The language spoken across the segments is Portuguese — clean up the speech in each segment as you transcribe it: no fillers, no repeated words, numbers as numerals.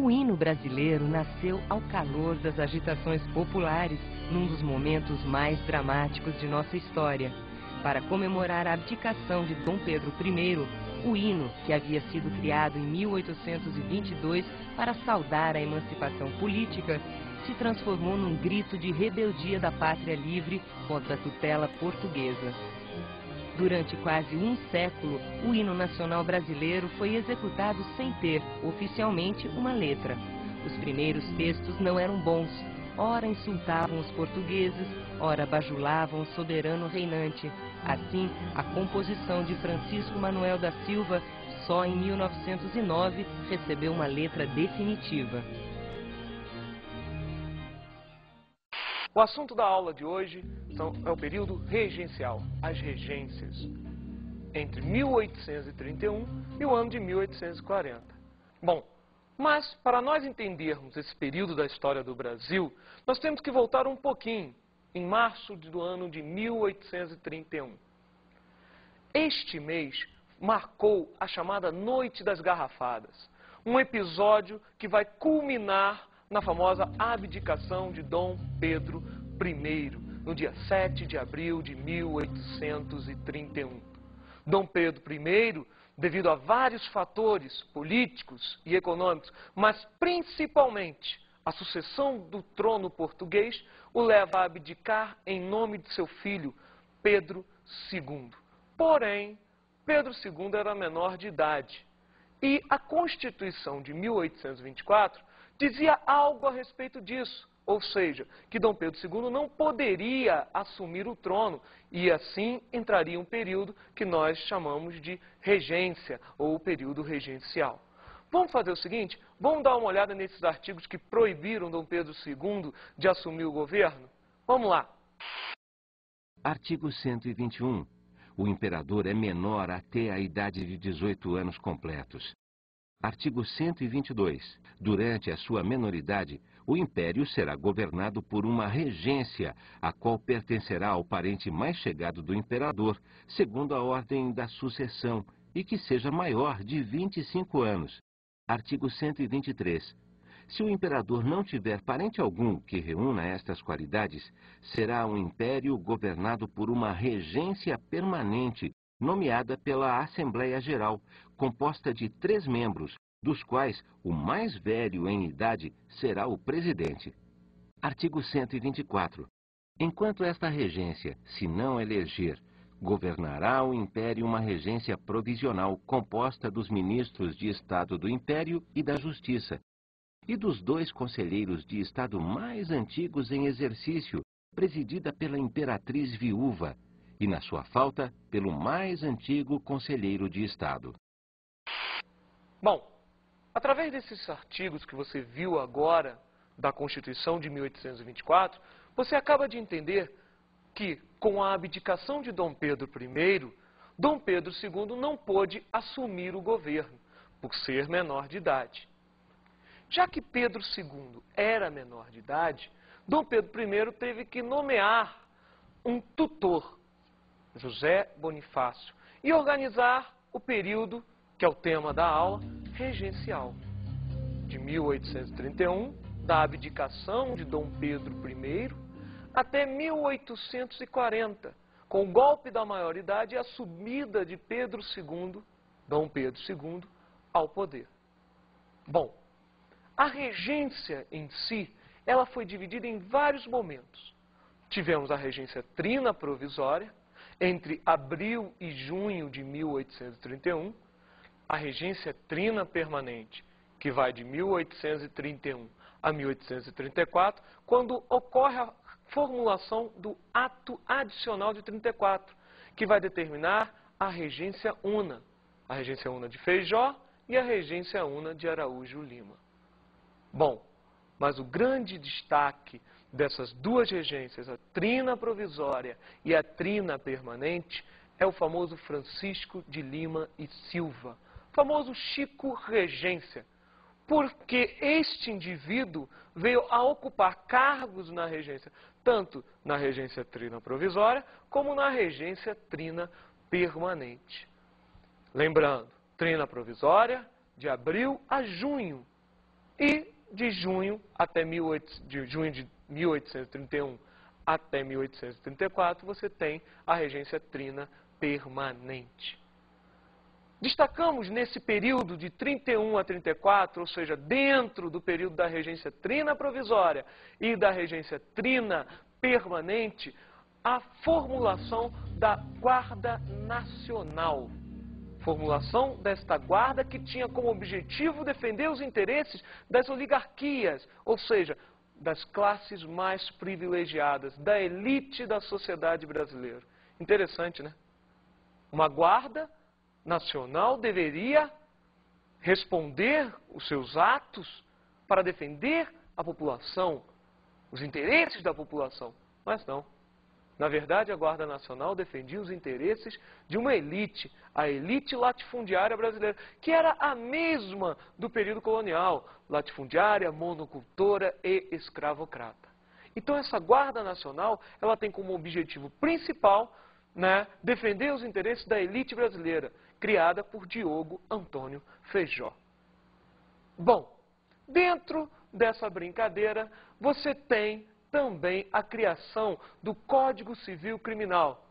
O hino brasileiro nasceu ao calor das agitações populares, num dos momentos mais dramáticos de nossa história. Para comemorar a abdicação de Dom Pedro I, o hino, que havia sido criado em 1822 para saudar a emancipação política, se transformou num grito de rebeldia da pátria livre contra a tutela portuguesa. Durante quase um século, o hino nacional brasileiro foi executado sem ter, oficialmente, uma letra. Os primeiros textos não eram bons. Ora insultavam os portugueses, ora bajulavam o soberano reinante. Assim, a composição de Francisco Manuel da Silva, só em 1909, recebeu uma letra definitiva. O assunto da aula de hoje é o período regencial, as regências, entre 1831 e o ano de 1840. Bom, mas para nós entendermos esse período da história do Brasil, nós temos que voltar um pouquinho, em março do ano de 1831. Este mês marcou a chamada Noite das Garrafadas, um episódio que vai culminar na famosa abdicação de Dom Pedro I, no dia 7 de abril de 1831. Dom Pedro I, devido a vários fatores políticos e econômicos, mas principalmente a sucessão do trono português, o leva a abdicar em nome de seu filho, Pedro II. Porém, Pedro II era menor de idade e a Constituição de 1824 dizia algo a respeito disso, ou seja, que Dom Pedro II não poderia assumir o trono e assim entraria um período que nós chamamos de regência ou período regencial. Vamos fazer o seguinte, vamos dar uma olhada nesses artigos que proibiram Dom Pedro II de assumir o governo? Vamos lá. Artigo 121. O imperador é menor até a idade de 18 anos completos. Artigo 122. Durante a sua menoridade, o império será governado por uma regência, a qual pertencerá ao parente mais chegado do imperador, segundo a ordem da sucessão, e que seja maior de 25 anos. Artigo 123. Se o imperador não tiver parente algum que reúna estas qualidades, será um império governado por uma regência permanente, nomeada pela Assembleia Geral, composta de 3 membros, dos quais o mais velho em idade será o presidente. Artigo 124. Enquanto esta regência se não eleger, governará o Império uma regência provisional composta dos ministros de Estado do Império e da Justiça, e dos 2 conselheiros de Estado mais antigos em exercício, presidida pela imperatriz viúva, e, na sua falta, pelo mais antigo conselheiro de Estado. Bom, através desses artigos que você viu agora da Constituição de 1824, você acaba de entender que, com a abdicação de Dom Pedro I, Dom Pedro II não pôde assumir o governo, por ser menor de idade. Já que Pedro II era menor de idade, Dom Pedro I teve que nomear um tutor, José Bonifácio, e organizar o período, que é o tema da aula, regencial, de 1831, da abdicação de Dom Pedro I, até 1840, com o golpe da maioridade e a subida de Pedro II, Dom Pedro II, ao poder. Bom, a regência em si, ela foi dividida em vários momentos. Tivemos a regência trina provisória, entre abril e junho de 1831, a regência trina permanente, que vai de 1831 a 1834, quando ocorre a formulação do Ato Adicional de 34, que vai determinar a regência una de Feijó e a regência una de Araújo Lima. Bom, mas o grande destaque dessas 2 regências, a trina provisória e a trina permanente, é o famoso Francisco de Lima e Silva, famoso Chico Regência, porque este indivíduo veio a ocupar cargos na regência, tanto na regência trina provisória, como na regência trina permanente. Lembrando, trina provisória, de abril a junho, E de junho de 1831 até 1834, você tem a regência trina permanente. Destacamos nesse período de 31 a 34, ou seja, dentro do período da regência trina provisória e da regência trina permanente, a formulação da Guarda Nacional. Formulação desta guarda que tinha como objetivo defender os interesses das oligarquias, ou seja, das classes mais privilegiadas, da elite da sociedade brasileira. Interessante, né? Uma guarda nacional deveria responder os seus atos para defender a população, os interesses da população, mas não. Na verdade, a Guarda Nacional defendia os interesses de uma elite, a elite latifundiária brasileira, que era a mesma do período colonial, latifundiária, monocultora e escravocrata. Então, essa Guarda Nacional, ela tem como objetivo principal, defender os interesses da elite brasileira, criada por Diogo Antônio Feijó. Bom, dentro dessa brincadeira, você tem também a criação do Código Civil Criminal.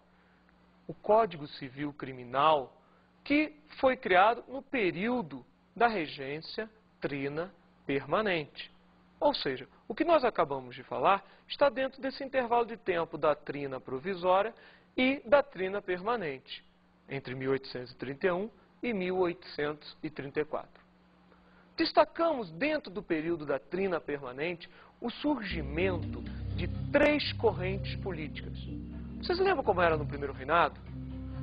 O Código Civil Criminal que foi criado no período da regência trina permanente. Ou seja, o que nós acabamos de falar está dentro desse intervalo de tempo da trina provisória e da trina permanente, entre 1831 e 1834. Destacamos dentro do período da trina permanente o surgimento de 3 correntes políticas. Vocês lembram como era no primeiro reinado?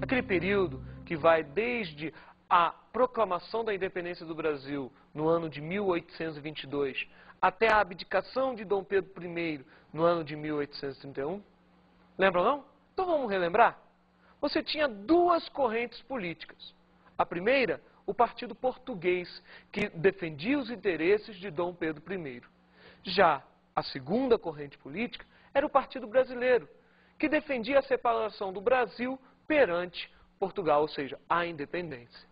Aquele período que vai desde a proclamação da independência do Brasil no ano de 1822 até a abdicação de Dom Pedro I no ano de 1831? Lembram, não? Então vamos relembrar? Você tinha 2 correntes políticas. A primeira, o Partido Português, que defendia os interesses de Dom Pedro I. Já a segunda corrente política era o Partido Brasileiro, que defendia a separação do Brasil perante Portugal, ou seja, a independência.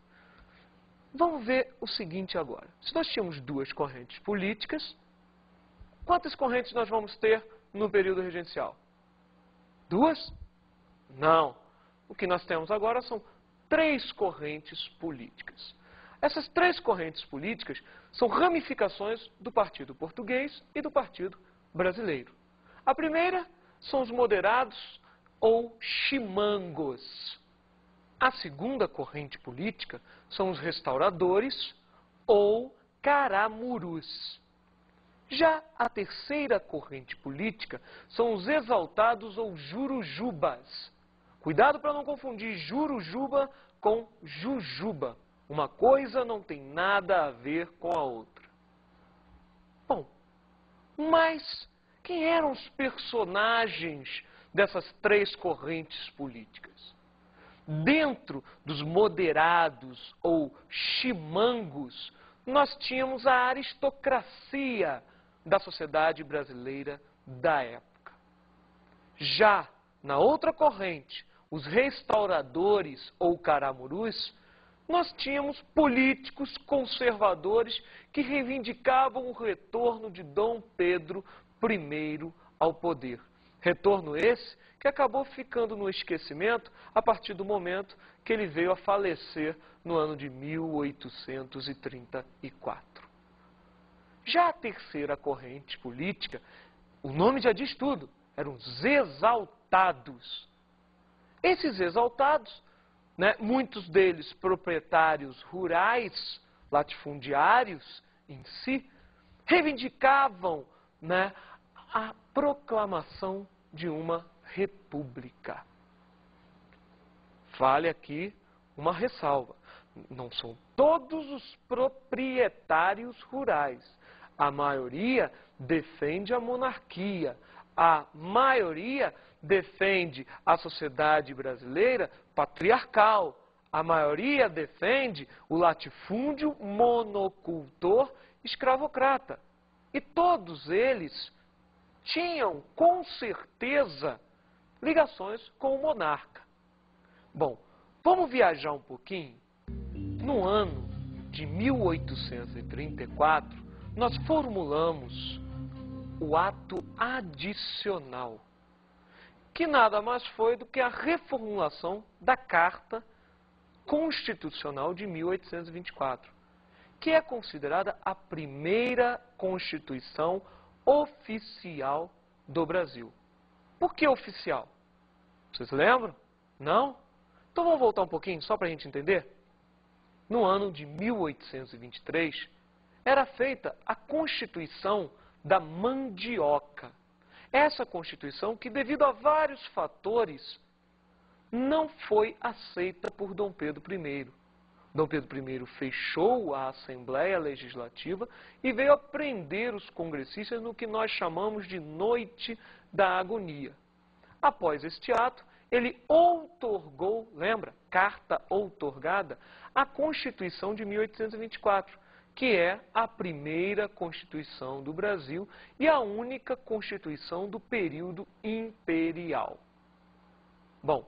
Vamos ver o seguinte agora. Se nós tínhamos 2 correntes políticas, quantas correntes nós vamos ter no período regencial? 2? Não. O que nós temos agora são 3 correntes políticas. Essas 3 correntes políticas são ramificações do Partido Português e do Partido Brasileiro. A primeira são os moderados ou chimangos. A segunda corrente política são os restauradores ou caramurus. Já a terceira corrente política são os exaltados ou jurujubas. Cuidado para não confundir jurujuba com jujuba. Uma coisa não tem nada a ver com a outra. Bom, mas quem eram os personagens dessas 3 correntes políticas? Dentro dos moderados ou chimangos, nós tínhamos a aristocracia da sociedade brasileira da época. Já na outra corrente, os restauradores ou caramurus, nós tínhamos políticos conservadores que reivindicavam o retorno de Dom Pedro I ao poder. Retorno esse que acabou ficando no esquecimento a partir do momento que ele veio a falecer no ano de 1834. Já a terceira corrente política, o nome já diz tudo, eram os exaltados. Esses exaltados, muitos deles proprietários rurais, latifundiários em si, reivindicavam a proclamação de uma república. Vale aqui uma ressalva. Não são todos os proprietários rurais. A maioria defende a monarquia. A maioria defende a sociedade brasileira patriarcal. A maioria defende o latifúndio monocultor escravocrata. E todos eles tinham, com certeza, ligações com o monarca. Bom, vamos viajar um pouquinho. No ano de 1834, nós formulamos o ato adicional, que nada mais foi do que a reformulação da Carta Constitucional de 1824, que é considerada a primeira Constituição oficial do Brasil. Por que oficial? Vocês lembram? Não? Então vamos voltar um pouquinho, só para a gente entender? No ano de 1823, era feita a Constituição da Mandioca. Essa Constituição que, devido a vários fatores, não foi aceita por Dom Pedro I. Dom Pedro I fechou a Assembleia Legislativa e veio a prender os congressistas no que nós chamamos de Noite da Agonia. Após este ato, ele outorgou, lembra, carta outorgada, a Constituição de 1824, que é a primeira Constituição do Brasil e a única Constituição do período imperial. Bom,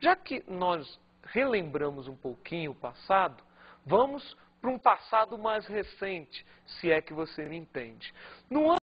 já que nós relembramos um pouquinho o passado, vamos para um passado mais recente, se é que você me entende. No ano